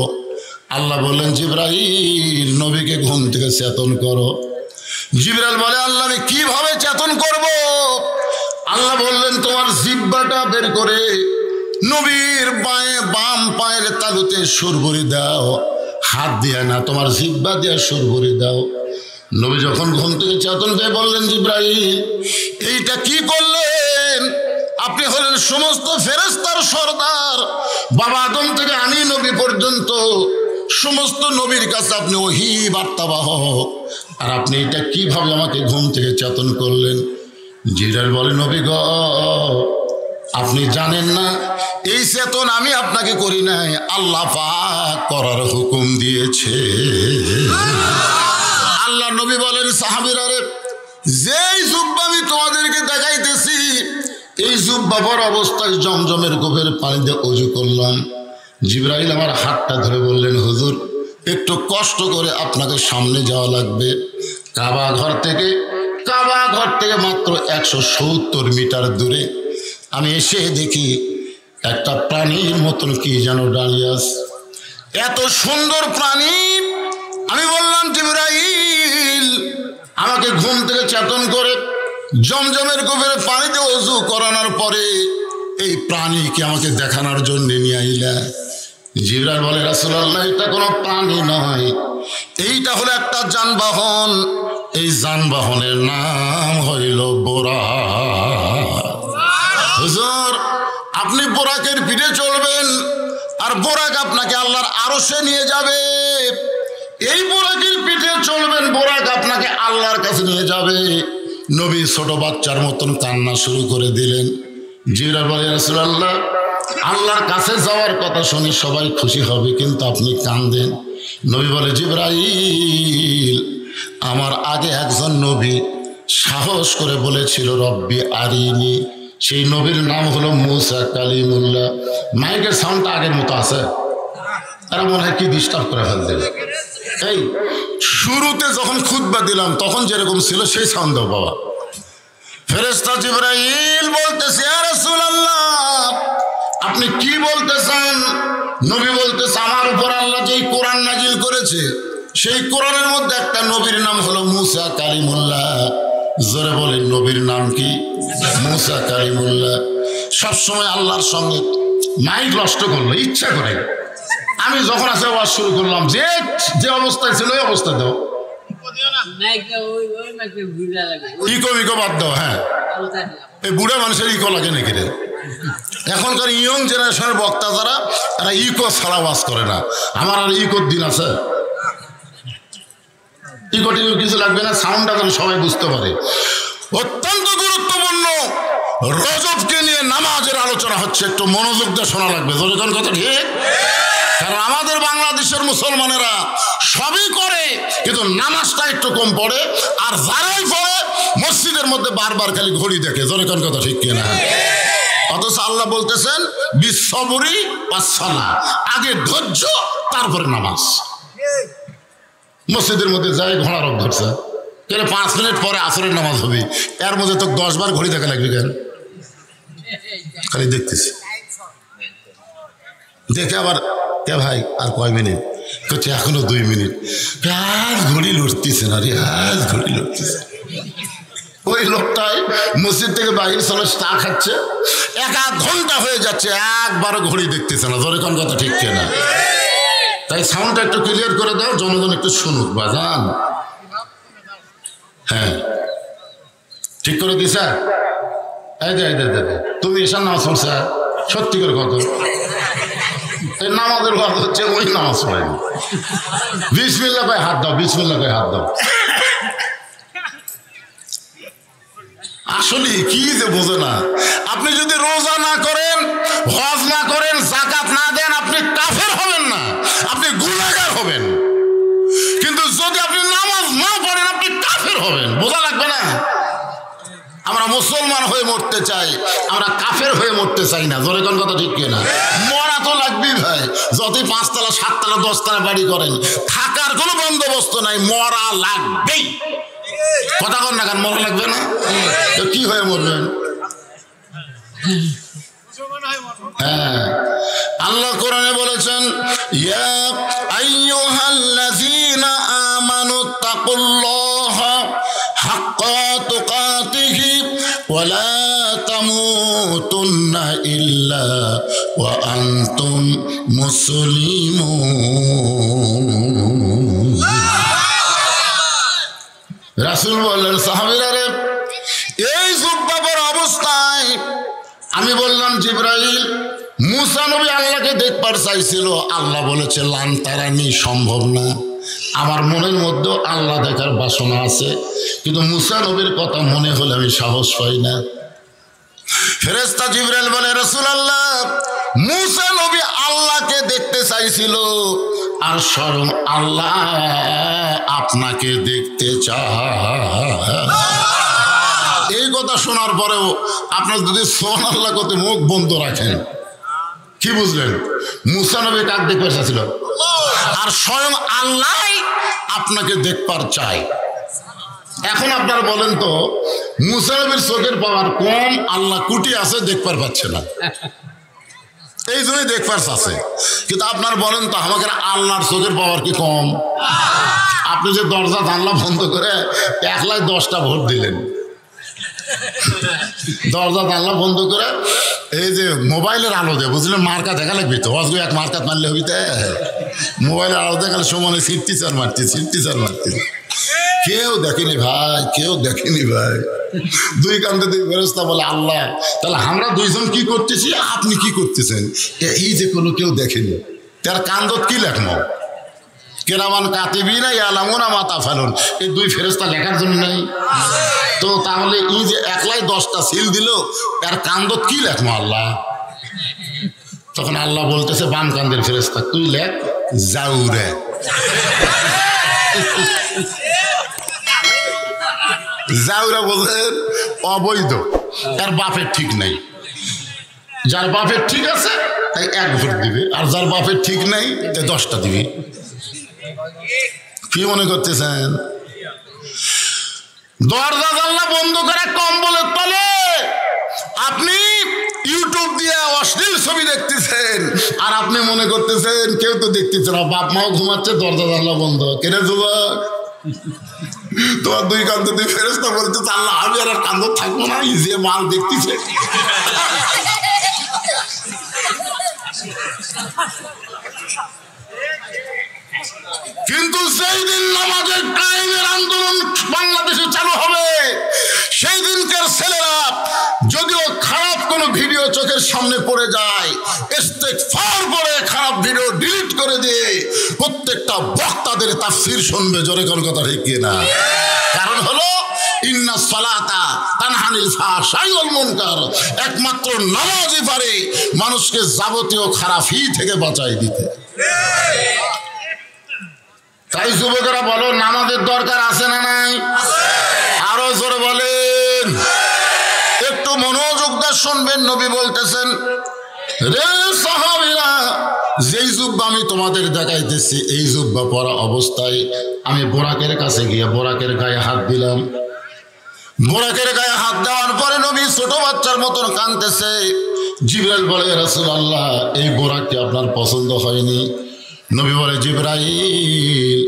আল্লাহ বললেন জিবরাইল নবীকে ঘুম থেকে চেতন করো। জিবরাইল বলে আল্লাহ আমি কিভাবে চেতন করব? আল্লাহ বললেন তোমার জিহ্বাটা বের করে নবীর বাম পায়ের তালুতে সুর ভরে দাও, হাত দিয়ে না, তোমার জিহ্বা দিয়ে সুর ভরে দাও। নবী যখন ঘুম থেকে চেতন পেয়ে বললেন, জিবরাইল এইটা কি করলেন? আপনি হলেন সমস্ত ফেরেশতার সর্দার, বাবা আদম থেকে আমি নবী পর্যন্ত সমস্ত নবীর কাছে আপনি ওহী বার্তাবাহক, আর আপনি এটা কিভাবে আমাকে ঘুম থেকে চেতন করলেন? জিবরাইল বলে, নবী গো, আপনি জানেন না এই চেতন আমি আপনাকে করি নাই, আল্লাহ পাক করার হুকুম দিয়েছে। আল্লাহ নবী বলেন, সাহাবীরা রে, যেই জুব্বা আমি তোমাদেরকে দেখাইতেছি এই জুব্বা পরা অবস্থায় জমজমের কূপের পানি দিয়ে ওযু করলাম। জিবরাইল আমার হাতটা ধরে বললেন, হুজুর একটু কষ্ট করে আপনাকে সামনে যাওয়া লাগবে। কাবা ঘর থেকে মাত্র 170 মিটার দূরে আমি এসে দেখি একটা প্রাণীর মতন কি যেন দাঁড়িয়ে আছে, এত সুন্দর প্রাণী। আমি বললাম, জিবরাইল আমাকে ঘুম থেকে চেতন করে জমজমের কূপের পানিতে ওযু করানোর পরে এই প্রাণীকে আমাকে দেখানোর জন্য নিয়ে আইলা। জিবরাইল বলে, রাসূলুল্লাহ এটা কোনো প্রাণী নয়, এইটা হলো একটা যানবাহন, এই যানবাহনের নাম হইল বোরাক। হুজুর আপনি বোরাকের পিঠে চলবেন আর বোরাক আপনাকে আল্লাহর আরশে নিয়ে যাবে। এই বোরাকের পিঠে চলবেন, বোরাক আপনাকে আল্লাহর কাছে নিয়ে যাবে। নবী ছোট বাচ্চার মতন কান্না শুরু করে দিলেন। জিবরাইল বলে, রাসূলুল্লাহ আল্লাহর কাছে যাওয়ার কথা শুনে সবাই খুশি হবে, কিন্তু আপনি কাঁদেন। নবী বলে, জিবরাইল আমার আগে একজন নবী সাহস করে বলেছিল রব্বি আরিনি, সেই নবীর নাম হলো মুসা কালিমুল্লাহ। মাইকের সাউন্ডটা আগের মতো আছে, তারা মনে হয় কি ডিস্টার্ব করে ফেলতে। এই শুরুতে যখন খুতবা দিলাম তখন যেরকম ছিল সেই সাউন্ড দাও বাবা। ফেরেশতা জিবরাইল বলতেছে, ইয়া রাসূলুল্লাহ আপনি কি বলতেছেন? নবী বলতেছে, আমার উপর আল্লাহ যেই কোরআন নাজিল করেছে সেই কোরআনের মধ্যে একটা নবীর নাম হলো মুসা কালিমুল্লাহ। জোরে বলেন, নবীর নাম কি? মুসা কালিমুল্লাহ। সবসময় আল্লাহর সঙ্গে মাইক নষ্ট করলো ইচ্ছা করে। আমি যখন আসে ওয়াজ শুরু করলাম, যে অবস্থায় ছিল ওই অবস্থা দাও, ইকো বাদ দাও। হ্যাঁ, এই বুড়া মানুষের ইকো লাগে নাকি রে? এখনকার ইয়ং জেনারেশনের বক্তা যারা, তারা ইকো ছাড়া ওয়াজ করে না। আমার আর ইকোর দিন আছে? ইকো টিকো কিছু লাগবে না, সাউন্ডটা যেন সবাই বুঝতে পারে। অত্যন্ত গুরুত্বপূর্ণ রজবকে নিয়ে নামাজের আলোচনা হচ্ছে, একটু মনোযোগ দিয়ে শোনা লাগবে। যখন কথা ঠিক, কারণ আমাদের বাংলাদেশের মুসলমানেরা সবই করে কিন্তু নামাজটা একটু কম পড়ে, আর যারাই পড়ে মসজিদের মধ্যে বারবার খালি ঘড়ি দেখে। যখন কথা ঠিক কিনা? অথচ আল্লাহ বলতেছেন বিসবরি ওয়াসসালাহ, আগে ধৈর্য তারপরে নামাজ। মসজিদের মধ্যে যাই ঘোড়া রোগ ধরছে, কেন 5 মিনিট পরে আসরের নামাজ হবে, এর মধ্যে তো 10 বার ঘড়ি দেখা লাগবে কেন? খালি দেখতেছি, দেখে আবার কে ভাই আর কয় মিনিট করছে, এখনো 2 মিনিট। আজ ঘড়ি লড়তেছে না রে, আজ ঘড়ি লড়তেছে। ওই লোকটাই মসজিদ থেকে বাইরে চলে চা খাচ্ছে, 1 ঘন্টা হয়ে যাচ্ছে, একবারও ঘড়ি দেখতেছে না। ধরে কোন কথা ঠিক কিনা? তাই সাউন্ডটা একটু ক্লিয়ার করে দাও, জনগণ একটু শুনুক বাজান। হ্যাঁ, ঠিক করে দিছা? এই দে তুমি এসার নামাজ পড়ছা? সত্যি করে কত এই নামাজের কথা হচ্ছে, ওই নামাজ পড়েনি। বিসমিল্লাহ কয় হাত দাও, বিসমিল্লাহ কয় হাত দাও। আসলে কি যে বোঝে না। আপনি যদি রোজা না করেন, হজ না করেন, যাকাত না দেন, আপনি কাফের হবেন না, আপনি গুনাহগার হবেন। কিন্তু যদি আপনি নামাজ না পড়েন, আপনি কাফের হবেন। বোঝা লাগবে না? আমরা মুসলমান হয়ে মরতে চাই, আমরা কাফের হয়ে মরতে চাই না। জোরে কোন কথা ঠিক কিনা? মরা তো লাগবেই ভাই, যতই 5 তলা 7 তলা 10 তলা বাড়ি করেন, থাকার কোনো বন্দোবস্ত নাই, মরা লাগবেই। কথা কন না, কেন মরা লাগবে না? তো কি হয়ে মরবেন? হ্যাঁ, আল্লাহ কোরআনে বলেছেন, ইয়া আইয়ুহাল্লাযীনা আমানু তাকুল্লাহা হাক্কা তুকাতিহি ওয়া লা তামুতুন্না ইল্লা ওয়া আনতুম মুসলিমুন। রাসূল বললেন, সাহাবীরা রে, এই জুব্বা পরা অবস্থায় আমি বললাম, জিবরাইল, মুসা নবী আল্লাহকে দেখবার চাইছিল, আল্লাহ বলেছে লান তারানি, সম্ভব না। আমার মনের মধ্যে আল্লাহ দেখার বাসনা আছে, কিন্তু মুসা নবীর কথা মনে হলে আমি সাহস পাই না। ফেরেশতা জিবরাইল বলে, রাসূলুল্লাহ, মুসা নবী আল্লাহকে দেখতে চাইছিল, আর স্বয়ং আল্লাহ আপনাকে দেখতে চায়। এই কথা শোনার পরেও আপনার যদি সুবহানাল্লাহ করতে মুখ বন্ধ রাখেন, কি বুঝলেন? মুসা নবী কাকে দেখতে চাইছিল, আর স্বয়ং আল্লাহ আপনাকে দেখবার চায়। এখন আপনারা বলেন তো, মুসা নবীর চোখের পাওয়ার কম, আল্লাহ কুটি আছে, দেখবার পাচ্ছে না, এই জন্যই দেখবার আছে। কিন্তু আপনার বলেন তো, আমাকে আল্লাহর চোখের পাওয়ার কি কম? আপনি যে দরজা জানলা বন্ধ করে 1,10,000টা ভোট দিলেন, দরজা জানলা বন্ধ করে এই যে মোবাইলের আলো দেয়, বুঝলেন, মার্কা দেখা লাগবে তো, অজগো এক মার্কাত মারলে হইতে, মোবাইলের আলো দেখালে সমানে সিফটিচার মারতে কেউ দেখেনি ভাই, কেউ দেখেনি ভাই। দুই কান্দে দুই ফেরেশতা বলে, আল্লাহ, তাহলে আমরা দুইজন কি করতেছি, আপনি কি করতেছেন? এই যে কোনো কেউ দেখেনি, তার কান্দত কি লেখনো? কেরামান কাতিবিনা ইয়ালামুনা মা তাফআলুন, এই দুই ফেরেশতা লেখার জন্য নাই তো? তাহলে এই যে 1,10,000টা সিল দিল, তার কান্দত কি লেখনো আল্লাহ? তখন আল্লাহ বলতেছে বাম কান্দের ফেরেশতা, তুই লেখ, যাউরে। যাউরা বললেন অবৈধ, তার বাপের ঠিক নাই। যার বাপের ঠিক আছে তাই 1 ভোট দিবে, আর যার বাপের ঠিক নাই তাই 10টা দিবে। কি মনে করতেছেন? দরজা জানলা বন্ধ করে কম্বলের তলে আপনি ইউটিউব দিয়ে অশ্লীল ছবি দেখতেছেন, আর আপনি মনে করতেছেন কেউ তো দেখতেছে না, বাপ মাও ঘুমাচ্ছে, দরজা জানলা বন্ধ। কেটে যুবক, তোমার দুই কান্দে দুই ফেরেশতা বলতেছে, আল্লাহ, আমি আর কান্দ থাকবো না, যে মাল দেখতেছে। কিন্তু সেই দিন নামাজের কায়েমের আন্দোলন বাংলাদেশে চালু হবে, সেই দিনকার ছেলেরা যদিও খারাপ কোনো ভিডিও চোখের সামনে পড়ে যায়, ইস্তেগফার করে খারাপ ভিডিও ডিলিট করে দিয়ে প্রত্যেকটা বক্তাদের তাফসীর শুনবে। জোরে কোন কথা ঠিক কিনা? কারণ হলো ইন্না সালাতা তানহা আনিল ফাহশাই ওয়াল মুনকার, একমাত্র নামাজই পারে মানুষকে যাবতীয় খারাপই থেকে বাঁচাই দিতে। তাই যুবকেরা বলো, নামাজের দরকার আছে না নাই? আরো জোরে বলেন, একটু মনোযোগ দিয়ে শুনবেন। নবী বলতেছেন, রে সাহাবীরা, যেই জুব্বা আমি তোমাদের দেখাইতেছি, এই জুব্বা পরা অবস্থায় আমি বোরাকের কাছে গিয়ে বোরাকের গায়ে হাত দিলাম। বোরাকের গায়ে হাত দেওয়ার পরে নবী ছোট বাচ্চার মতন কাঁদতেছে। জিবরাইল বলে, রাসূলুল্লাহ, এই বোরাকটি আপনার পছন্দ হয়নি? নবী বলে, জিবরাইল,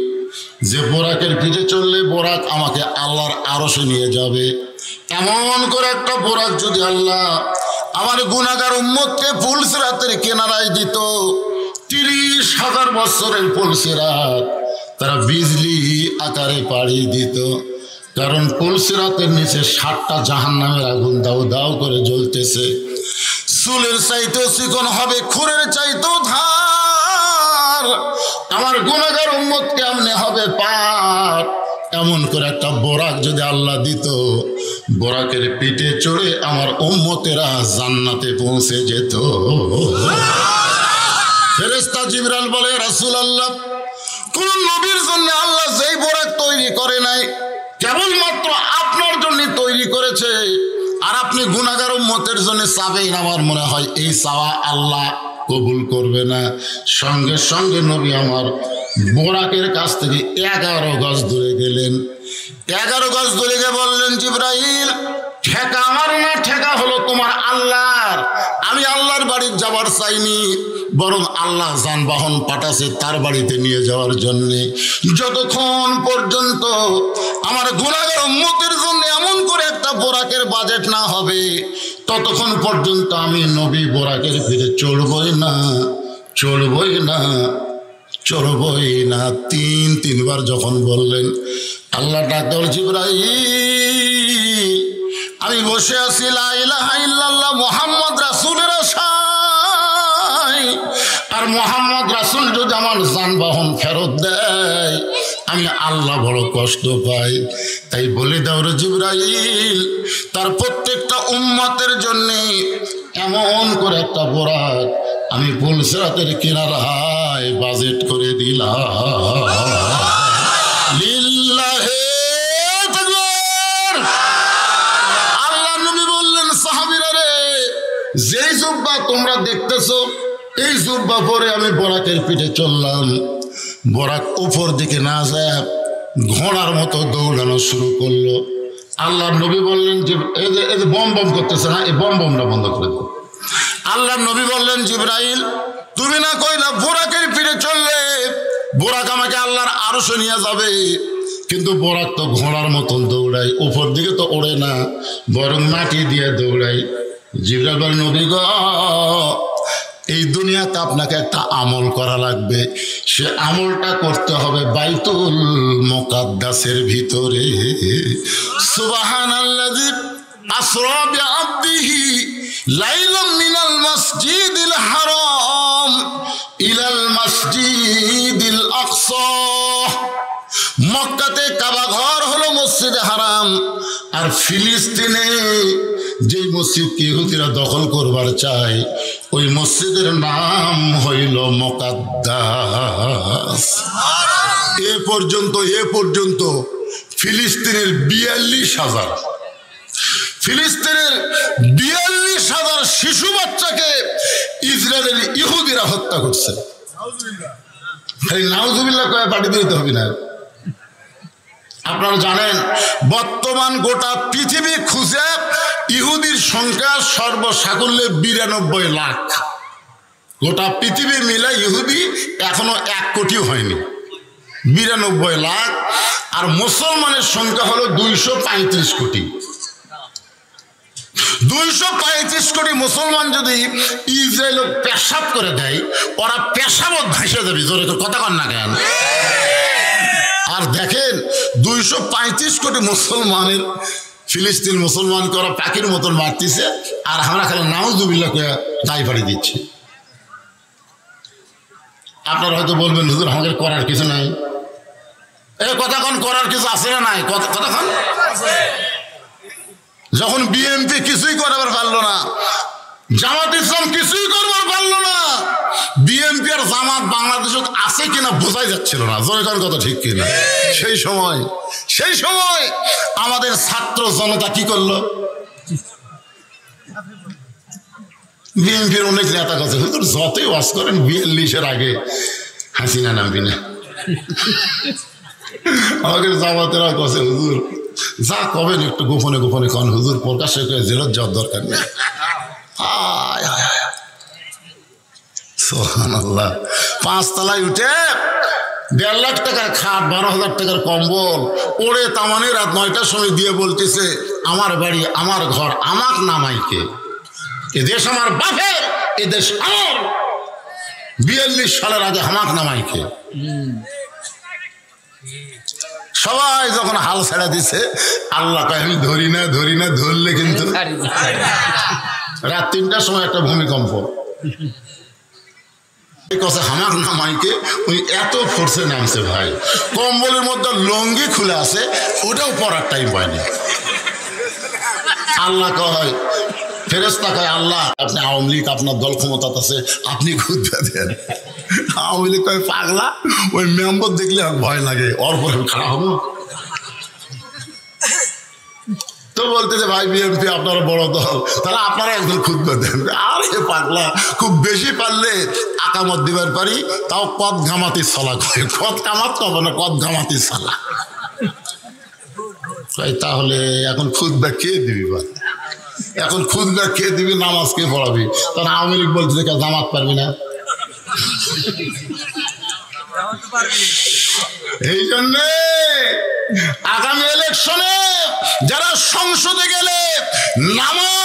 যে বোরাকের পিঠে চললে বোরাক আমাকে আল্লাহর আরশে নিয়ে যাবে, এমন করে একটা বোরাক যদি আল্লাহ আমার গুনাহগার উম্মতকে পুলসিরাতের কিনারায় দিত, 30,000 বছরের পুলসিরাত তারা বিজলি আকারে পাড়ি দিত। কারণ পুলসিরাতের নিচে 7টা জাহান্নামের আগুন দাউ দাউ করে জ্বলতেছে। চুলের চাইতেও চিকন হবে, খুরের চাইতেও ধার। আমার গুনাহগার উম্মত কেমনে হবে পার? এমন করে একটা বোরাক যদি আল্লাহ দিত, বোরাকের পিঠে চড়ে আমার উম্মতেরা জান্নাতে পৌঁছে যেত। ফেরেশতা জিবরাইল বলে, রাসূলুল্লাহ, কোন নবীর জন্য আল্লাহ যেই বোরাক তৈরি করে নাই, কেবলমাত্র আপনার জন্য তৈরি করেছে। আর আপনি গুনাহগার উম্মতের জন্য চাবেন, আমার মনে হয় এই চাওয়া আল্লাহ কবুল করবে না। সঙ্গে সঙ্গে নবী আমার বোরাকের কাছ থেকে 11 গজ দূরে গেলেন। 11 গজ দূরে গিয়ে বললেন, জিবরাইল, ঠেকা আমার না, ঠেকা হলো তোমার আল্লাহর। আমি আল্লাহর বাড়ি যাবার চাইনি, বরং আল্লাহ যানবাহন পাঠাছে তার বাড়িতে নিয়ে যাওয়ার জন্যে। যতক্ষণ পর্যন্ত আমার গুনাহগার উম্মতের জন্য এমন করে একটা বোরাকের বাজেট না হবে, ততক্ষণ পর্যন্ত আমি নবী বোরাকের ফিরে চড়বই না, চড়বই না, চড়বই না। তিনবার যখন বললেন, আল্লাহ ডাকতে বলছে, জিবরাইল আমি বসে আছি লা ইলাহা ইল্লাল্লাহ মুহাম্মদ রাসূলের আশায়, আর মুহাম্মদ রাসূল যদি আমার যানবাহন ফেরত দেয় আমি আল্লাহ বড় কষ্ট পাই। তাই বলে দাও রে জিবরাইল, তার প্রত্যেকটা উম্মতের জন্য এমন করে একটা বোরাক আমি পুলসিরাতের কিনারায় বাজেট করে দিলাম। লিল্লাহে তাকবীর। আল্লাহ নবী বললেন, সাহাবীরা রে, যেই জুব্বা তোমরা দেখতেছো এই জুব্বা পরে আমি বোরাকের পিঠে চললাম। বোরাক উপর দিকে না যায় ঘোড়ার মতো দৌড়ানো শুরু করলো। আল্লাহ নবী বললেন যে এই যে বম বম করতেছে না, এই বমটা বন্ধ করে দাও। আল্লাহ নবী বললেন, জিবরাইল তুমি না কইলা বোরাকের পিঠে চললে বোরাক আমাকে আল্লাহর আরশে নিয়ে যাবে, কিন্তু বোরাক তো ঘোড়ার মতন দৌড়ায়, উপর দিকে তো ওড়ে না, বরং মাটি দিয়ে দৌড়ায়। জিবরাইল বলেন, নবী গো, এই দুনিয়াতে আপনাকে একটা আমল করা লাগবে, সে আমলটা করতে হবে বাইতুল মুকাদ্দাসের ভিতরে। সুবহানাল্লাযী আসরা বিআবদিহি লাইলাম মিনাল মাসজিদিল হারাম ইলাল মাসজিদিল আকসা। মক্কাতে কাবা ঘর হলো মসজিদে হারাম, আর ফিলিস্তিনে যে মসজিদকে ইহুদিরা দখল করবার চায় ওই মসজিদের নাম হইল মুকাদ্দাস। এ পর্যন্ত ফিলিস্তিনের 42,000 শিশু বাচ্চাকে ইসরায়েলের ইহুদিরা হত্যা করছে। নাউজুবিল্লাহ কয়ে পাঠিয়ে দিতে হবে না। আপনারা জানেন বর্তমান গোটা পৃথিবী খুঁজে ইহুদির সংখ্যা সর্বসাকুল্যে 92 লাখ। গোটা পৃথিবী মিলে ইহুদি এখনো 1 কোটিও হয়নি, 92 লাখ। আর মুসলমানের সংখ্যা হলো 235 কোটি। 235 কোটি মুসলমান যদি ইসরায়েল পেশাব করে দেয়, ওরা পেশাবত ভাসে যাবে। জোরে কথা কন না কেন? আর দেখেন 235 কোটি মুসলমানের ফিলিস্তিন মুসলমানকে ওরা পাখির মতন মারতেছে, আর আমরা খালি নাউজুবিল্লাহ কয়ে দায় পাড়ি দিচ্ছি। আপনারা হয়তো বলবেন, হুজুর আমাদের করার কিছু নাই। এই কথাক্ষণ করার কিছু আছে না নাই? কথাক্ষণ যখন বিএনপি কিছুই করবার পারলো না, জামাত ইসলাম কিছুই করবার পারলো না, বিএনপি আর জামাত বাংলাদেশে আছে কিনা বোঝাই যাচ্ছিল না। জয়কার কথা ঠিক কিনা? সেই সময় আমাদের ছাত্র জনতা কি করলো? বিএনপির অনেক নেতা কাছে হুজুর যতই ওয়াজ করেন 42-এর আগে হাসিনা নামবি না। আমাকে জামাতেরা কাছে হুজুর যা কবেন একটু গোপনে গোপনে কন, হুজুর প্রকাশ্যে করে জেলত যাওয়ার দরকার নেই। সুবহানাল্লাহ। 5 তলায় উঠে 1.5 লাখ টাকার খাট, 12,000 টাকার কম্বল ওড়ে তামানে রাত 9টার সময় দিয়ে বলতেছে, আমার বাড়ি আমার ঘর আমাক নামাইকে, এ দেশ আমার বাপের, এ দেশ আমার। 42 সালের আগে হামাক নামাইকে। সবাই যখন হাল ছেড়ে দিছে, আল্লাহ কয় আমি ধরি না, ধরলে কিন্তু। রাত 3টার সময় একটা ভূমিকম্প, হামাক নামাইকে ওই এত ফোর্সে নামছে ভাই, কম্বলের মধ্যে লঙ্গি খুলে আছে, ওটাও পরার টাইম পায়নি। আল্লাহ কয়, ফেরেশতা কয়, আল্লাহ আপনি আওয়ামী লীগ, আপনার দল ক্ষমতাতে আছে, আপনি খুঁজবে দেন। আওয়ামী লীগ কয়, পাগলা, ওই মেম্বার দেখলে আর ভয় লাগে, ওর পরে খারাপ হবো। তো বলতেছে, ভাই বিএনপি আপনারা বড় দল, তাহলে আপনারা একজন খুঁজবে দেন। আরে পাগলা, খুব বেশি পারলে আকামত দিবার পারি, তাও কদ ঘামাতি সালা করে। কদ কামাত হবে না, কদ ঘামাতি সালা। তাহলে এখন খুঁজবে কে দিবি? এখন খুঁজবে কে দিবি? নামাজ কে পড়াবি? তখন আওয়ামী লীগ বলতেছে, জামাত পারবি না। এই জন্যে আগামী ইলেকশনে যারা সংসদে গেলে নামাজ